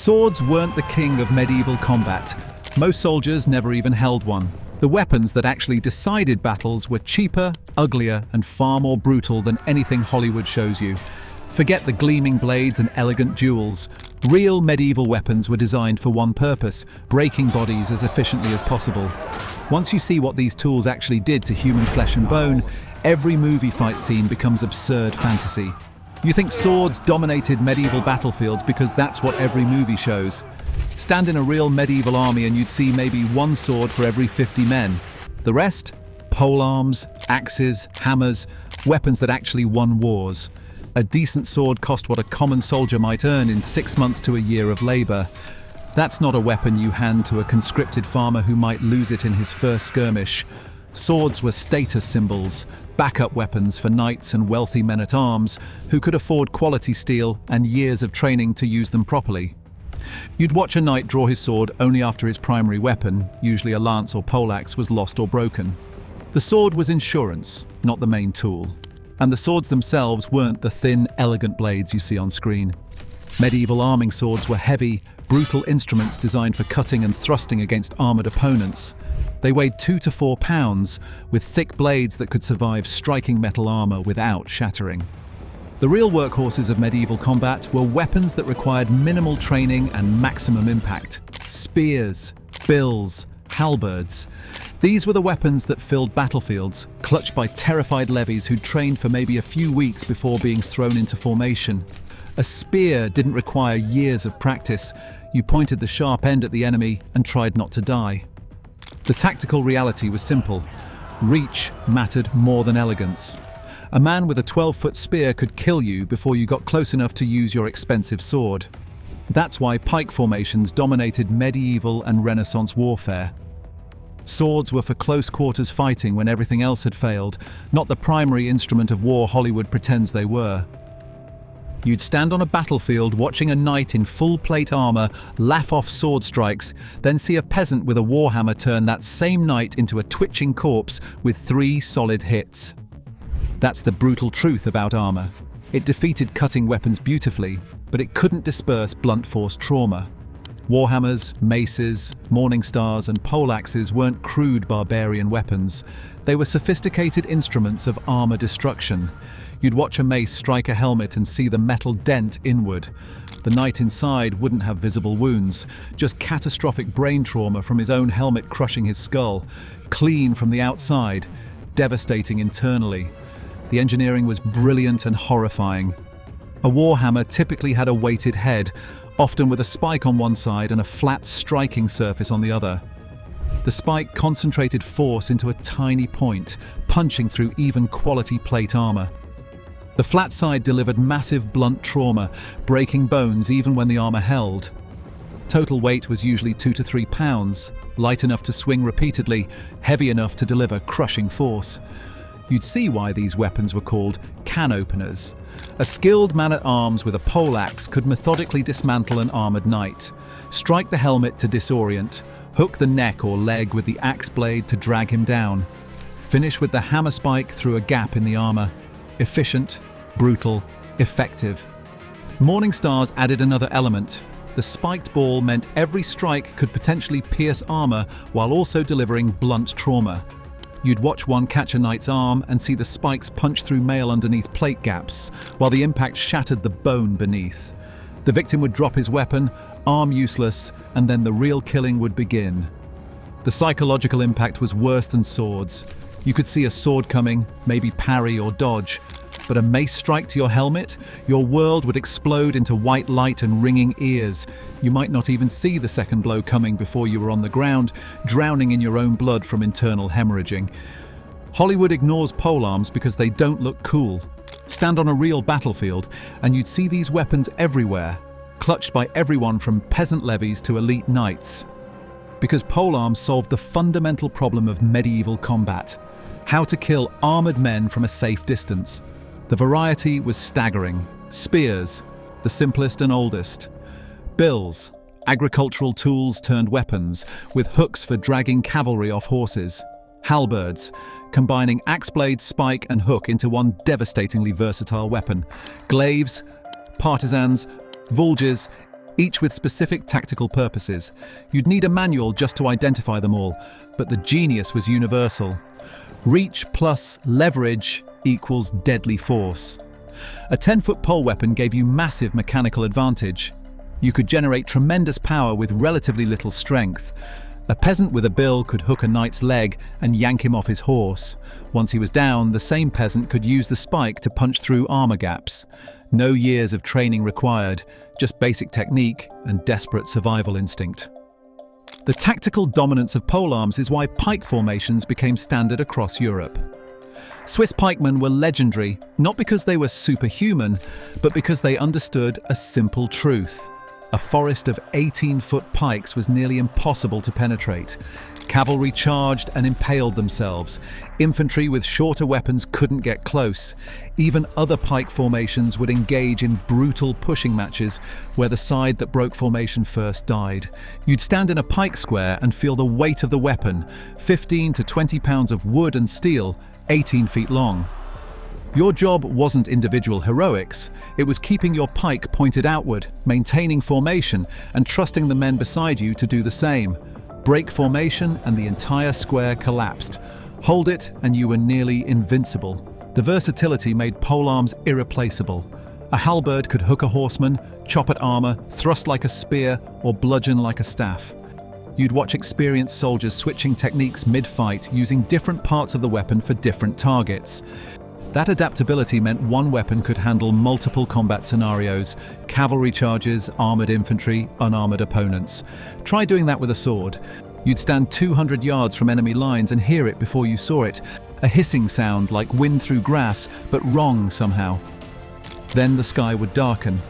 Swords weren't the king of medieval combat. Most soldiers never even held one. The weapons that actually decided battles were cheaper, uglier, and far more brutal than anything Hollywood shows you. Forget the gleaming blades and elegant duels. Real medieval weapons were designed for one purpose: breaking bodies as efficiently as possible. Once you see what these tools actually did to human flesh and bone, every movie fight scene becomes absurd fantasy. You think swords dominated medieval battlefields because that's what every movie shows. Stand in a real medieval army and you'd see maybe one sword for every 50 men. The rest? Polearms, axes, hammers, weapons that actually won wars. A decent sword cost what a common soldier might earn in 6 months to a year of labor. That's not a weapon you hand to a conscripted farmer who might lose it in his first skirmish. Swords were status symbols, backup weapons for knights and wealthy men-at-arms who could afford quality steel and years of training to use them properly. You'd watch a knight draw his sword only after his primary weapon, usually a lance or poleaxe, was lost or broken. The sword was insurance, not the main tool. And the swords themselves weren't the thin, elegant blades you see on screen. Medieval arming swords were heavy, brutal instruments designed for cutting and thrusting against armored opponents. They weighed 2 to 4 pounds, with thick blades that could survive striking metal armor without shattering. The real workhorses of medieval combat were weapons that required minimal training and maximum impact. Spears, bills, halberds. These were the weapons that filled battlefields, clutched by terrified levies who'd trained for maybe a few weeks before being thrown into formation. A spear didn't require years of practice. You pointed the sharp end at the enemy and tried not to die. The tactical reality was simple. Reach mattered more than elegance. A man with a 12-foot spear could kill you before you got close enough to use your expensive sword. That's why pike formations dominated medieval and Renaissance warfare. Swords were for close-quarters fighting when everything else had failed, not the primary instrument of war Hollywood pretends they were. You'd stand on a battlefield watching a knight in full-plate armor laugh off sword strikes, then see a peasant with a warhammer turn that same knight into a twitching corpse with 3 solid hits. That's the brutal truth about armor. It defeated cutting weapons beautifully, but it couldn't disperse blunt force trauma. Warhammers, maces, morning stars, and poleaxes weren't crude barbarian weapons. They were sophisticated instruments of armor destruction. You'd watch a mace strike a helmet and see the metal dent inward. The knight inside wouldn't have visible wounds, just catastrophic brain trauma from his own helmet crushing his skull. Clean from the outside, devastating internally. The engineering was brilliant and horrifying. A warhammer typically had a weighted head, often with a spike on one side and a flat striking surface on the other. The spike concentrated force into a tiny point, punching through even quality plate armor. The flat side delivered massive blunt trauma, breaking bones even when the armor held. Total weight was usually 2 to 3 pounds, light enough to swing repeatedly, heavy enough to deliver crushing force. You'd see why these weapons were called can openers. A skilled man-at-arms with a poleaxe could methodically dismantle an armored knight, strike the helmet to disorient, hook the neck or leg with the axe blade to drag him down, finish with the hammer spike through a gap in the armor. Efficient, brutal, effective. Morning stars added another element. The spiked ball meant every strike could potentially pierce armor while also delivering blunt trauma. You'd watch one catch a knight's arm and see the spikes punch through mail underneath plate gaps, while the impact shattered the bone beneath. The victim would drop his weapon, arm useless, and then the real killing would begin. The psychological impact was worse than swords. You could see a sword coming, maybe parry or dodge, but a mace strike to your helmet, your world would explode into white light and ringing ears. You might not even see the second blow coming before you were on the ground, drowning in your own blood from internal hemorrhaging. Hollywood ignores polearms because they don't look cool. Stand on a real battlefield and you'd see these weapons everywhere, clutched by everyone from peasant levies to elite knights. Because polearms solved the fundamental problem of medieval combat: how to kill armored men from a safe distance. The variety was staggering. Spears, the simplest and oldest. Bills, agricultural tools turned weapons, with hooks for dragging cavalry off horses. Halberds, combining axe blade, spike and hook into one devastatingly versatile weapon. Glaives, partisans, vulges, each with specific tactical purposes. You'd need a manual just to identify them all, but the genius was universal. Reach plus leverage equals deadly force. A 10-foot pole weapon gave you massive mechanical advantage. You could generate tremendous power with relatively little strength. A peasant with a bill could hook a knight's leg and yank him off his horse. Once he was down, the same peasant could use the spike to punch through armor gaps. No years of training required, just basic technique and desperate survival instinct. The tactical dominance of polearms is why pike formations became standard across Europe. Swiss pikemen were legendary, not because they were superhuman, but because they understood a simple truth. A forest of 18-foot pikes was nearly impossible to penetrate. Cavalry charged and impaled themselves. Infantry with shorter weapons couldn't get close. Even other pike formations would engage in brutal pushing matches where the side that broke formation first died. You'd stand in a pike square and feel the weight of the weapon, 15 to 20 pounds of wood and steel, 18 feet long. Your job wasn't individual heroics, it was keeping your pike pointed outward, maintaining formation, and trusting the men beside you to do the same. Break formation and the entire square collapsed. Hold it and you were nearly invincible. The versatility made polearms irreplaceable. A halberd could hook a horseman, chop at armor, thrust like a spear, or bludgeon like a staff. You'd watch experienced soldiers switching techniques mid-fight, using different parts of the weapon for different targets. That adaptability meant one weapon could handle multiple combat scenarios: cavalry charges, armored infantry, unarmored opponents. Try doing that with a sword. You'd stand 200 yards from enemy lines and hear it before you saw it, a hissing sound like wind through grass, but wrong somehow. Then the sky would darken.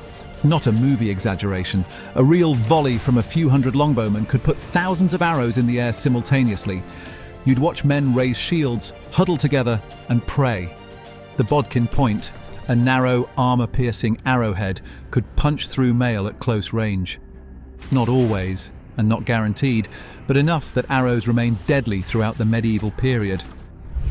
Not a movie exaggeration. A real volley from a few hundred longbowmen could put thousands of arrows in the air simultaneously. You'd watch men raise shields, huddle together, and pray. The bodkin point, a narrow, armor-piercing arrowhead, could punch through mail at close range. Not always, and not guaranteed, but enough that arrows remained deadly throughout the medieval period.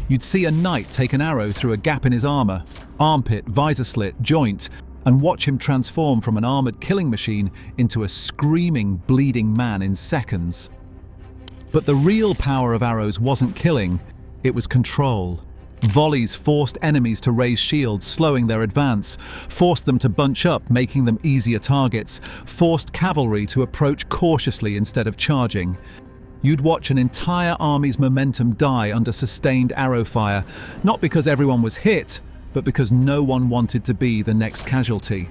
You'd see a knight take an arrow through a gap in his armor, armpit, visor slit, joint, and watch him transform from an armored killing machine into a screaming, bleeding man in seconds. But the real power of arrows wasn't killing, it was control. Volleys forced enemies to raise shields, slowing their advance, forced them to bunch up, making them easier targets, forced cavalry to approach cautiously instead of charging. You'd watch an entire army's momentum die under sustained arrow fire, not because everyone was hit, but because no one wanted to be the next casualty.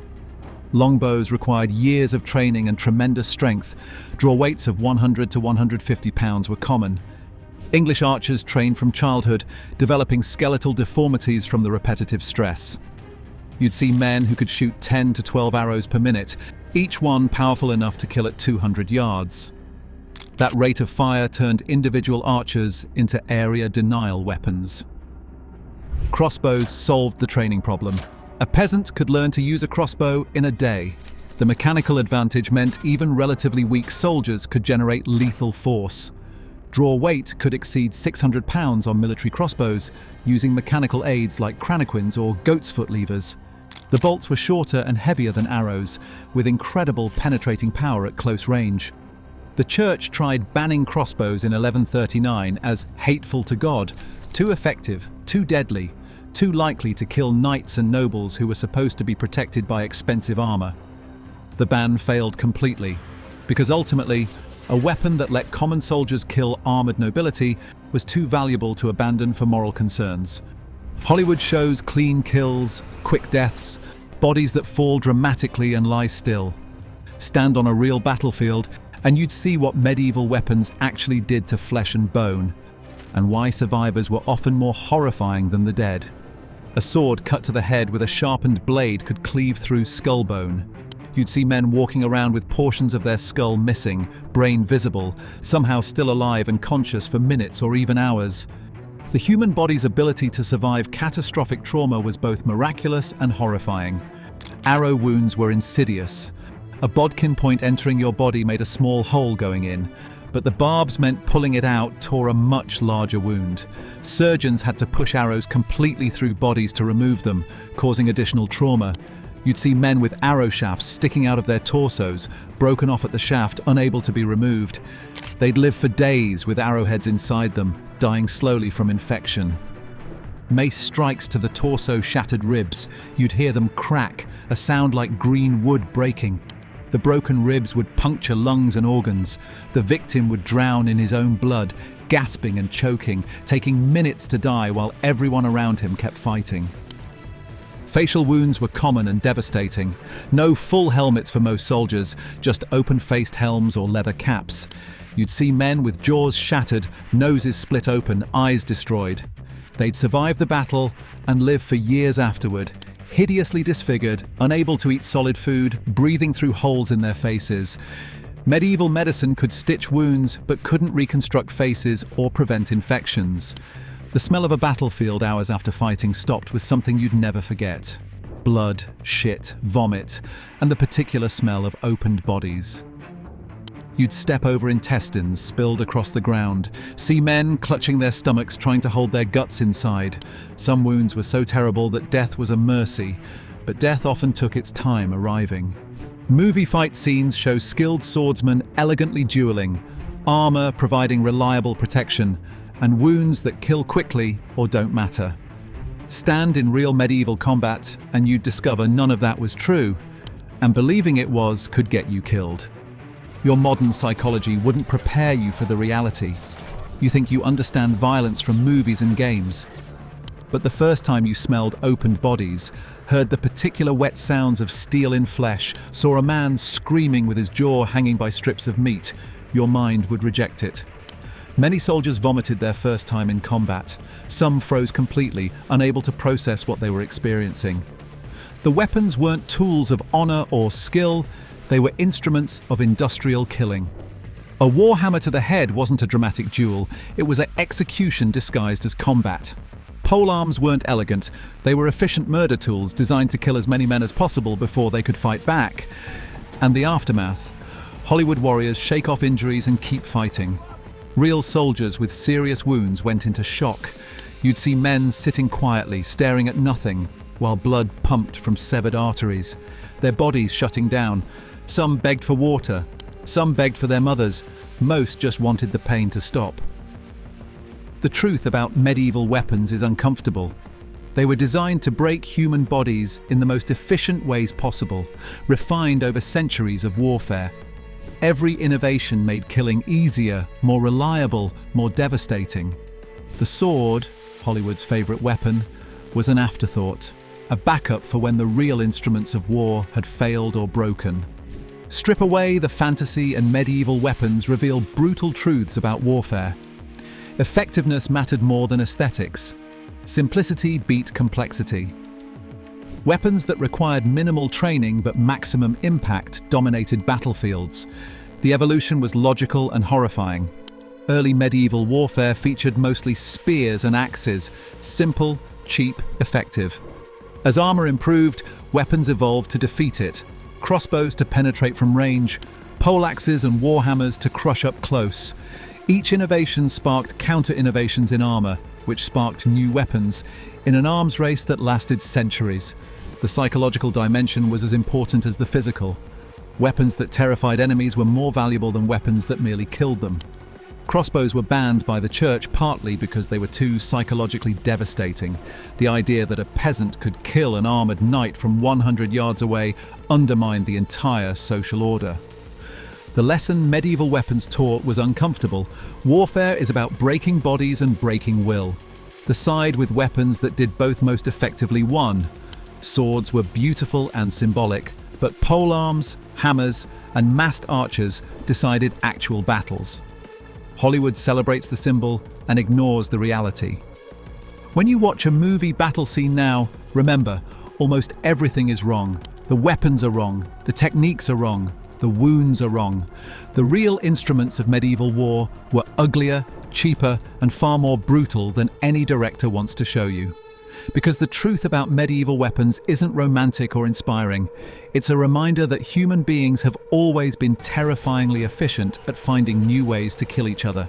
Longbows required years of training and tremendous strength. Draw weights of 100 to 150 pounds were common. English archers trained from childhood, developing skeletal deformities from the repetitive stress. You'd see men who could shoot 10 to 12 arrows per minute, each one powerful enough to kill at 200 yards. That rate of fire turned individual archers into area denial weapons. Crossbows solved the training problem. A peasant could learn to use a crossbow in a day. The mechanical advantage meant even relatively weak soldiers could generate lethal force. Draw weight could exceed 600 pounds on military crossbows, using mechanical aids like cranioquins or goat's foot levers. The bolts were shorter and heavier than arrows, with incredible penetrating power at close range. The church tried banning crossbows in 1139 as hateful to God, too effective, too deadly, too likely to kill knights and nobles who were supposed to be protected by expensive armor. The ban failed completely, because ultimately, a weapon that let common soldiers kill armored nobility was too valuable to abandon for moral concerns. Hollywood shows clean kills, quick deaths, bodies that fall dramatically and lie still. Stand on a real battlefield and you'd see what medieval weapons actually did to flesh and bone, and why survivors were often more horrifying than the dead. A sword cut to the head with a sharpened blade could cleave through skull bone. You'd see men walking around with portions of their skull missing, brain visible, somehow still alive and conscious for minutes or even hours. The human body's ability to survive catastrophic trauma was both miraculous and horrifying. Arrow wounds were insidious. A bodkin point entering your body made a small hole going in, but the barbs meant pulling it out tore a much larger wound. Surgeons had to push arrows completely through bodies to remove them, causing additional trauma. You'd see men with arrow shafts sticking out of their torsos, broken off at the shaft, unable to be removed. They'd live for days with arrowheads inside them, dying slowly from infection. Mace strikes to the torso shattered ribs. You'd hear them crack, a sound like green wood breaking. The broken ribs would puncture lungs and organs. The victim would drown in his own blood, gasping and choking, taking minutes to die while everyone around him kept fighting. Facial wounds were common and devastating. No full helmets for most soldiers, just open-faced helms or leather caps. You'd see men with jaws shattered, noses split open, eyes destroyed. They'd survive the battle and live for years afterward, hideously disfigured, unable to eat solid food, breathing through holes in their faces. Medieval medicine could stitch wounds but couldn't reconstruct faces or prevent infections. The smell of a battlefield hours after fighting stopped was something you'd never forget. Blood, shit, vomit, and the particular smell of opened bodies. You'd step over intestines spilled across the ground, see men clutching their stomachs trying to hold their guts inside. Some wounds were so terrible that death was a mercy, but death often took its time arriving. Movie fight scenes show skilled swordsmen elegantly dueling, armor providing reliable protection, and wounds that kill quickly or don't matter. Stand in real medieval combat and you'd discover none of that was true, and believing it was could get you killed. Your modern psychology wouldn't prepare you for the reality. You think you understand violence from movies and games. But the first time you smelled opened bodies, heard the particular wet sounds of steel in flesh, saw a man screaming with his jaw hanging by strips of meat, your mind would reject it. Many soldiers vomited their first time in combat. Some froze completely, unable to process what they were experiencing. The weapons weren't tools of honor or skill, they were instruments of industrial killing. A warhammer to the head wasn't a dramatic duel, it was an execution disguised as combat. Polearms weren't elegant, they were efficient murder tools designed to kill as many men as possible before they could fight back. And the aftermath. Hollywood warriors shake off injuries and keep fighting. Real soldiers with serious wounds went into shock. You'd see men sitting quietly, staring at nothing, while blood pumped from severed arteries, their bodies shutting down. Some begged for water, some begged for their mothers, most just wanted the pain to stop. The truth about medieval weapons is uncomfortable. They were designed to break human bodies in the most efficient ways possible, refined over centuries of warfare. Every innovation made killing easier, more reliable, more devastating. The sword, Hollywood's favorite weapon, was an afterthought, a backup for when the real instruments of war had failed or broken. Strip away the fantasy and medieval weapons reveal brutal truths about warfare. Effectiveness mattered more than aesthetics. Simplicity beat complexity. Weapons that required minimal training but maximum impact dominated battlefields. The evolution was logical and horrifying. Early medieval warfare featured mostly spears and axes, simple, cheap, effective. As armor improved, weapons evolved to defeat it. Crossbows to penetrate from range, poleaxes and warhammers to crush up close. Each innovation sparked counter-innovations in armor, which sparked new weapons, in an arms race that lasted centuries. The psychological dimension was as important as the physical. Weapons that terrified enemies were more valuable than weapons that merely killed them. Crossbows were banned by the church partly because they were too psychologically devastating. The idea that a peasant could kill an armored knight from 100 yards away undermined the entire social order. The lesson medieval weapons taught was uncomfortable. Warfare is about breaking bodies and breaking will. The side with weapons that did both most effectively won. Swords were beautiful and symbolic, but polearms, hammers, and massed archers decided actual battles. Hollywood celebrates the symbol and ignores the reality. When you watch a movie battle scene now, remember, almost everything is wrong. The weapons are wrong, the techniques are wrong, the wounds are wrong. The real instruments of medieval war were uglier, cheaper, and far more brutal than any director wants to show you. Because the truth about medieval weapons isn't romantic or inspiring. It's a reminder that human beings have always been terrifyingly efficient at finding new ways to kill each other.